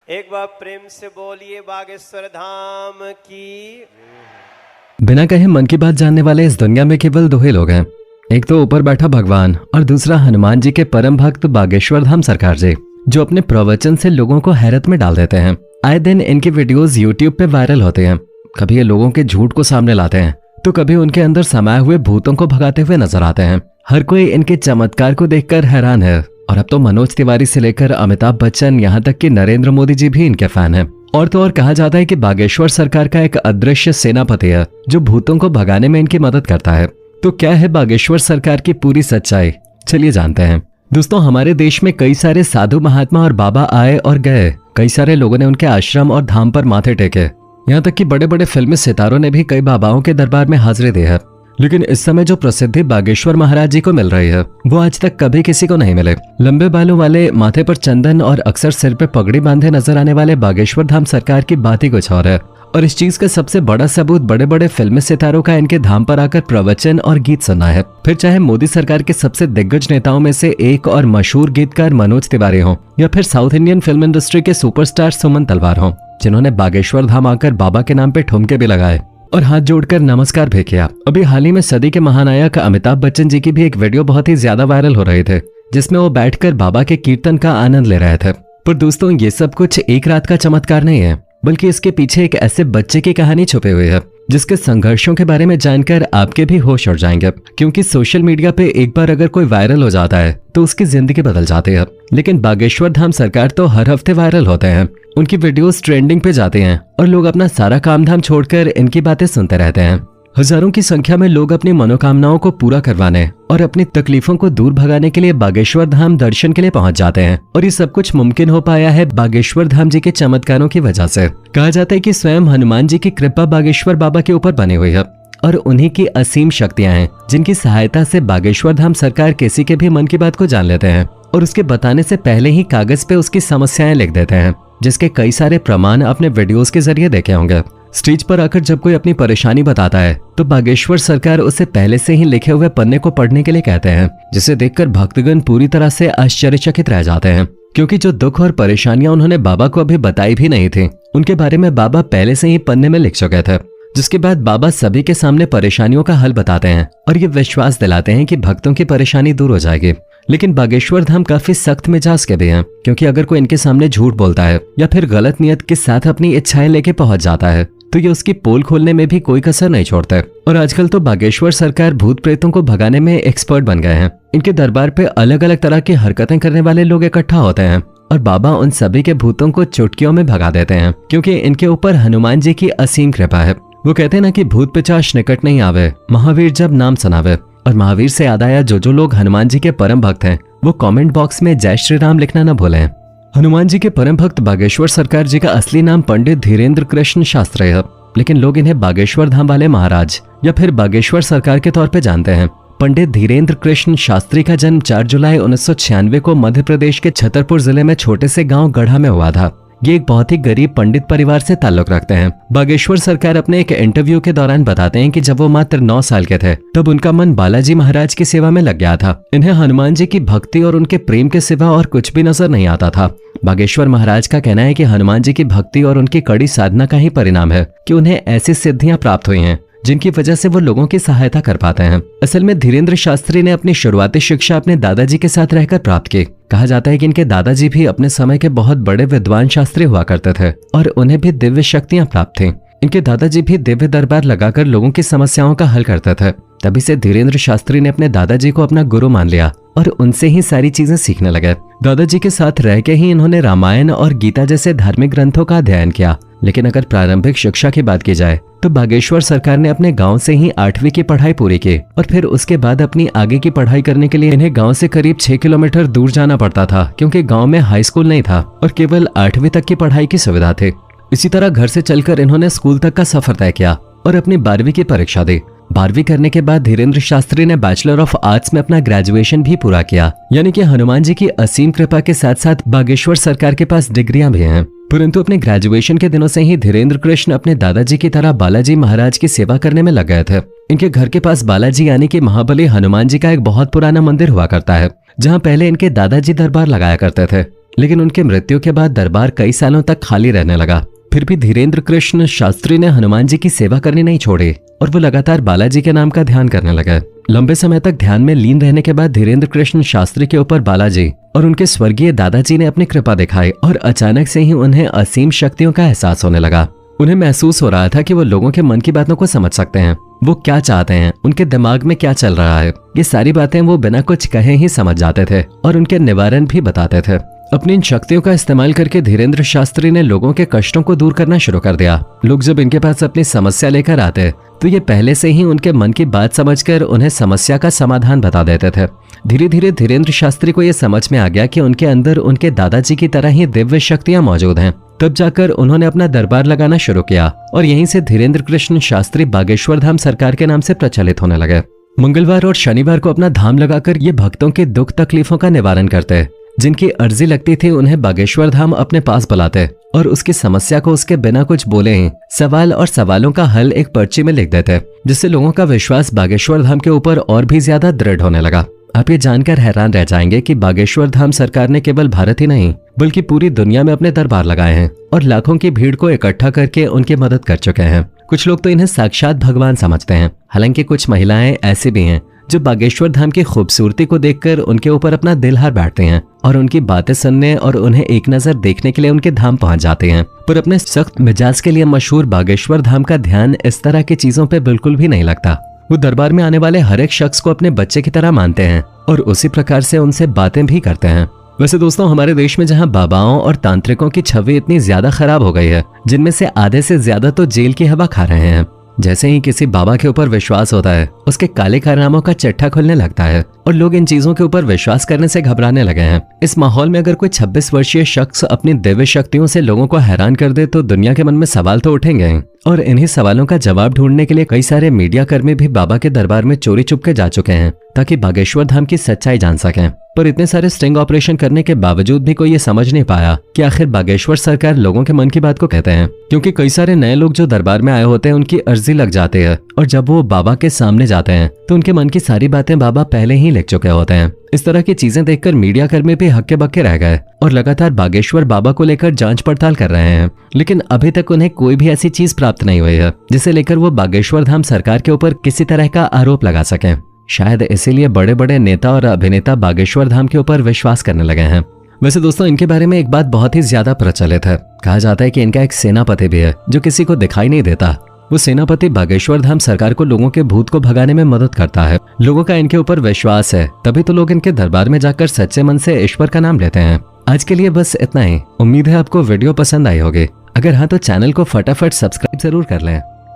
एक बार प्रेम से बोलिए बागेश्वर धाम की। बिना कहे मन की बात जानने वाले इस दुनिया में केवल दो ही लोग हैं, एक तो ऊपर बैठा भगवान और दूसरा हनुमान जी के परम भक्त बागेश्वर धाम सरकार जी, जो अपने प्रवचन से लोगों को हैरत में डाल देते हैं। आए दिन इनके वीडियोस यूट्यूब पे वायरल होते हैं। कभी ये लोगों के झूठ को सामने लाते हैं तो कभी उनके अंदर समाये हुए भूतों को भगाते हुए नजर आते हैं। हर कोई इनके चमत्कार को देखकर हैरान है और अब तो मनोज तिवारी से लेकर अमिताभ बच्चन यहाँ तक कि नरेंद्र मोदी जी भी इनके फैन हैं। और तो और कहा जाता है कि बागेश्वर सरकार का एक अदृश्य सेनापति है जो भूतों को भगाने में इनकी मदद करता है। तो क्या है बागेश्वर सरकार की पूरी सच्चाई, चलिए जानते हैं। दोस्तों, हमारे देश में कई सारे साधु महात्मा और बाबा आए और गए। कई सारे लोगों ने उनके आश्रम और धाम पर माथे टेके। यहाँ तक कि बड़े बड़े फिल्मी सितारों ने भी कई बाबाओं के दरबार में हाजिरी दी है। लेकिन इस समय जो प्रसिद्धि बागेश्वर महाराज जी को मिल रही है वो आज तक कभी किसी को नहीं मिले। लंबे बालों वाले, माथे पर चंदन और अक्सर सिर पे पगड़ी बांधे नजर आने वाले बागेश्वर धाम सरकार की बात ही कुछ और है। और इस चीज का सबसे बड़ा सबूत बड़े बड़े फिल्मी सितारों का इनके धाम पर आकर प्रवचन और गीत सुनना है। फिर चाहे मोदी सरकार के सबसे दिग्गज नेताओं में से एक और मशहूर गीतकार मनोज तिवारी हो या फिर साउथ इंडियन फिल्म इंडस्ट्री के सुपरस्टार सुमन तलवार हो, जिन्होंने बागेश्वर धाम आकर बाबा के नाम पे ठुमके भी लगाए और हाथ जोड़कर नमस्कार भी किया। अभी हाल ही में सदी के महानायक अमिताभ बच्चन जी की भी एक वीडियो बहुत ही ज्यादा वायरल हो रही थे, जिसमें वो बैठकर बाबा के कीर्तन का आनंद ले रहे थे। पर दोस्तों, ये सब कुछ एक रात का चमत्कार नहीं है, बल्कि इसके पीछे एक ऐसे बच्चे की कहानी छुपी हुई है जिसके संघर्षों के बारे में जानकर आपके भी होश उड़ जाएंगे। क्योंकि सोशल मीडिया पे एक बार अगर कोई वायरल हो जाता है तो उसकी जिंदगी बदल जाती है। लेकिन बागेश्वर धाम सरकार तो हर हफ्ते वायरल होते हैं। उनकी वीडियोस ट्रेंडिंग पे जाते हैं और लोग अपना सारा काम धाम छोड़कर इनकी बातें सुनते रहते हैं। हजारों की संख्या में लोग अपनी मनोकामनाओं को पूरा करवाने और अपनी तकलीफों को दूर भगाने के लिए बागेश्वर धाम दर्शन के लिए पहुंच जाते हैं। और ये सब कुछ मुमकिन हो पाया है बागेश्वर धाम जी के चमत्कारों की वजह से। कहा जाता है कि स्वयं हनुमान जी की कृपा बागेश्वर बाबा के ऊपर बनी हुई है और उन्हीं की असीम शक्तियां हैं, जिनकी सहायता से बागेश्वर धाम सरकार किसी के भी मन की बात को जान लेते हैं और उसके बताने से पहले ही कागज पे उसकी समस्याएं लिख देते हैं, जिसके कई सारे प्रमाण अपने वीडियोस के जरिए देखे होंगे। स्टेज पर आकर जब कोई अपनी परेशानी बताता है तो बागेश्वर सरकार उसे पहले से ही लिखे हुए पन्ने को पढ़ने के लिए कहते हैं, जिसे देखकर भक्तगण पूरी तरह से आश्चर्यचकित रह जाते हैं। क्योंकि जो दुख और परेशानियां उन्होंने बाबा को अभी बताई भी नहीं थी, उनके बारे में बाबा पहले से ही पन्ने में लिख चुके थे। जिसके बाद बाबा सभी के सामने परेशानियों का हल बताते हैं और ये विश्वास दिलाते हैं कि भक्तों की परेशानी दूर हो जाएगी। लेकिन बागेश्वर धाम काफी सख्त मिजाज के भी हैं, क्योंकि अगर कोई इनके सामने झूठ बोलता है या फिर गलत नियत के साथ अपनी इच्छाएं लेके पहुंच जाता है तो ये उसकी पोल खोलने में भी कोई कसर नहीं छोड़ते। और आजकल तो बागेश्वर सरकार भूत प्रेतों को भगाने में एक्सपर्ट बन गए हैं। इनके दरबार पे अलग अलग तरह की हरकतें करने वाले लोग इकट्ठा होते हैं और बाबा उन सभी के भूतों को चुटकियों में भगा देते हैं, क्योंकि इनके ऊपर हनुमान जी की असीम कृपा है। वो कहते हैं ना कि भूत पिशाच निकट नहीं आवे, महावीर जब नाम सुनावे। और महावीर से याद आया, जो लोग हनुमान जी के परम भक्त हैं वो कमेंट बॉक्स में जय श्री राम लिखना न भूलें। हनुमान जी के परम भक्त बागेश्वर सरकार जी का असली नाम पंडित धीरेन्द्र कृष्ण शास्त्री है, लेकिन लोग इन्हें बागेश्वर धाम वाले महाराज या फिर बागेश्वर सरकार के तौर पे जानते हैं। पंडित धीरेन्द्र कृष्ण शास्त्री का जन्म 4 जुलाई 1996 को मध्य प्रदेश के छतरपुर जिले में छोटे से गांव गढ़ा में हुआ था। ये एक बहुत ही गरीब पंडित परिवार से ताल्लुक रखते हैं। बागेश्वर सरकार अपने एक इंटरव्यू के दौरान बताते हैं कि जब वो मात्र 9 साल के थे तब उनका मन बालाजी महाराज की सेवा में लग गया था। इन्हें हनुमान जी की भक्ति और उनके प्रेम के सिवा और कुछ भी नजर नहीं आता था। बागेश्वर महाराज का कहना है कि हनुमान जी की भक्ति और उनकी कड़ी साधना का ही परिणाम है कि उन्हें ऐसी सिद्धियां प्राप्त हुई हैं जिनकी वजह से वो लोगों की सहायता कर पाते हैं। असल में धीरेन्द्र शास्त्री ने अपनी शुरुआती शिक्षा अपने दादाजी के साथ रहकर प्राप्त की। कहा जाता है कि इनके दादाजी भी अपने समय के बहुत बड़े विद्वान शास्त्री हुआ करते थे और उन्हें भी दिव्य शक्तियां प्राप्त थीं। इनके दादाजी भी दिव्य दरबार लगाकर लोगों की समस्याओं का हल करते थे। तभी से धीरेन्द्र शास्त्री ने अपने दादाजी को अपना गुरु मान लिया और उनसे ही सारी चीजें सीखने लगे। दादाजी के साथ रह के ही इन्होंने रामायण और गीता जैसे धार्मिक ग्रंथों का अध्ययन किया। लेकिन अगर प्रारंभिक शिक्षा की बात की जाए तो बागेश्वर सरकार ने अपने गांव से ही 8वीं की पढ़ाई पूरी की और फिर उसके बाद अपनी आगे की पढ़ाई करने के लिए इन्हें गांव से करीब 6 किलोमीटर दूर जाना पड़ता था, क्योंकि गांव में हाई स्कूल नहीं था और केवल 8वीं तक की पढ़ाई की सुविधा थी। इसी तरह घर से चलकर इन्होंने स्कूल तक का सफर तय किया और अपनी 12वीं की परीक्षा दी। 12वीं करने के बाद धीरेन्द्र शास्त्री ने बैचलर ऑफ आर्ट्स में अपना ग्रेजुएशन भी पूरा किया। यानी कि हनुमान जी की असीम कृपा के साथ साथ बागेश्वर सरकार के पास डिग्रियां भी हैं। परंतु अपने ग्रेजुएशन के दिनों से ही धीरेन्द्र कृष्ण अपने दादाजी की तरह बालाजी महाराज की सेवा करने में लग गए थे। इनके घर के पास बालाजी यानी कि महाबली हनुमान जी का एक बहुत पुराना मंदिर हुआ करता है, जहाँ पहले इनके दादाजी दरबार लगाया करते थे। लेकिन उनके मृत्यु के बाद दरबार कई सालों तक खाली रहने लगा। फिर भी धीरेन्द्र कृष्ण शास्त्री ने हनुमान जी की सेवा करनी नहीं छोड़ी और वो लगातार बालाजी के नाम का ध्यान करने लगे। लंबे समय तक ध्यान में लीन रहने के बाद धीरेन्द्र कृष्ण शास्त्री के ऊपर बालाजी और उनके स्वर्गीय दादाजी ने अपनी कृपा दिखाई और अचानक से ही उन्हें असीम शक्तियों का एहसास होने लगा। उन्हें महसूस हो रहा था कि वो लोगों के मन की बातों को समझ सकते हैं, वो क्या चाहते हैं, उनके दिमाग में क्या चल रहा है। ये सारी बातें वो बिना कुछ कहे ही समझ जाते थे और उनके निवारण भी बताते थे। अपनी इन शक्तियों का इस्तेमाल करके धीरेन्द्र शास्त्री ने लोगों के कष्टों को दूर करना शुरू कर दिया। लोग जब इनके पास अपनी समस्या लेकर आते तो ये पहले से ही उनके मन की बात समझकर उन्हें समस्या का समाधान बता देते थे। धीरे धीरे धीरेन्द्र शास्त्री को यह समझ में आ गया कि उनके अंदर उनके दादाजी की तरह ही दिव्य शक्तियां मौजूद हैं। तब जाकर उन्होंने अपना दरबार लगाना शुरू किया और यहीं से धीरेन्द्र कृष्ण शास्त्री बागेश्वर धाम सरकार के नाम से प्रचलित होने लगे। मंगलवार और शनिवार को अपना धाम लगाकर ये भक्तों के दुख तकलीफों का निवारण करते। जिनकी अर्जी लगती थी उन्हें बागेश्वर धाम अपने पास बुलाते और उसकी समस्या को उसके बिना कुछ बोले ही सवाल और सवालों का हल एक पर्ची में लिख देते, जिससे लोगों का विश्वास बागेश्वर धाम के ऊपर और भी ज्यादा दृढ़ होने लगा। आप ये जानकर हैरान रह जाएंगे कि बागेश्वर धाम सरकार ने केवल भारत ही नहीं बल्कि पूरी दुनिया में अपने दरबार लगाए हैं और लाखों की भीड़ को इकट्ठा करके उनकी मदद कर चुके हैं। कुछ लोग तो इन्हें साक्षात भगवान समझते हैं, हालांकि कुछ महिलाएं ऐसी भी हैं जो बागेश्वर धाम की खूबसूरती को देखकर उनके ऊपर अपना दिल हार बैठते हैं और उनकी बातें सुनने और उन्हें एक नजर देखने के लिए उनके धाम पहुंच जाते हैं। पर अपने सख्त मिजाज के लिए मशहूर बागेश्वर धाम का ध्यान इस तरह की चीजों पे बिल्कुल भी नहीं लगता। वो दरबार में आने वाले हर एक शख्स को अपने बच्चे की तरह मानते हैं और उसी प्रकार से उनसे बातें भी करते हैं। वैसे दोस्तों, हमारे देश में जहां बाबाओं और तांत्रिकों की छवि इतनी ज्यादा खराब हो गई है, जिनमें से आधे से ज्यादा तो जेल की हवा खा रहे हैं। जैसे ही किसी बाबा के ऊपर विश्वास होता है, उसके काले कारनामों का चिट्ठा खुलने लगता है और लोग इन चीजों के ऊपर विश्वास करने से घबराने लगे हैं। इस माहौल में अगर कोई 26 वर्षीय शख्स अपनी दिव्य शक्तियों से लोगों को हैरान कर दे तो दुनिया के मन में सवाल तो उठेंगे और इन्हीं सवालों का जवाब ढूंढने के लिए कई सारे मीडिया कर्मी भी बाबा के दरबार में चोरी चुपके जा चुके हैं ताकि बागेश्वर धाम की सच्चाई जान सकें। पर इतने सारे स्टिंग ऑपरेशन करने के बावजूद भी कोई ये समझ नहीं पाया कि आखिर बागेश्वर सरकार लोगों के मन की बात को कहते हैं, क्योंकि कई सारे नए लोग जो दरबार में आए होते हैं उनकी अर्जी लग जाती है और जब वो बाबा के सामने जाते हैं तो उनके मन की सारी बातें बाबा पहले ही लिख चुके होते हैं। इस तरह की चीजें देखकर मीडिया कर्मी भी हक्के बक्के रह गए और लगातार बागेश्वर बाबा को लेकर जांच पड़ताल कर रहे हैं, लेकिन अभी तक उन्हें कोई भी ऐसी चीज प्राप्त नहीं हुई है जिसे लेकर वो बागेश्वर धाम सरकार के ऊपर किसी तरह का आरोप लगा सकें। शायद इसीलिए बड़े बड़े नेता और अभिनेता बागेश्वर धाम के ऊपर विश्वास करने लगे हैं। वैसे दोस्तों, इनके बारे में एक बात बहुत ही ज्यादा प्रचलित है। कहा जाता है कि इनका एक सेनापति भी है जो किसी को दिखाई नहीं देता। वो सेनापति बागेश्वर धाम सरकार को लोगों के भूत को भगाने में मदद करता है। लोगों का इनके ऊपर विश्वास है, तभी तो लोग इनके दरबार में जाकर सच्चे मन से ईश्वर का नाम लेते हैं। आज के लिए बस इतना ही। उम्मीद है आपको वीडियो पसंद आई होगी। अगर हाँ तो चैनल को फटाफट सब्सक्राइब जरूर कर लें।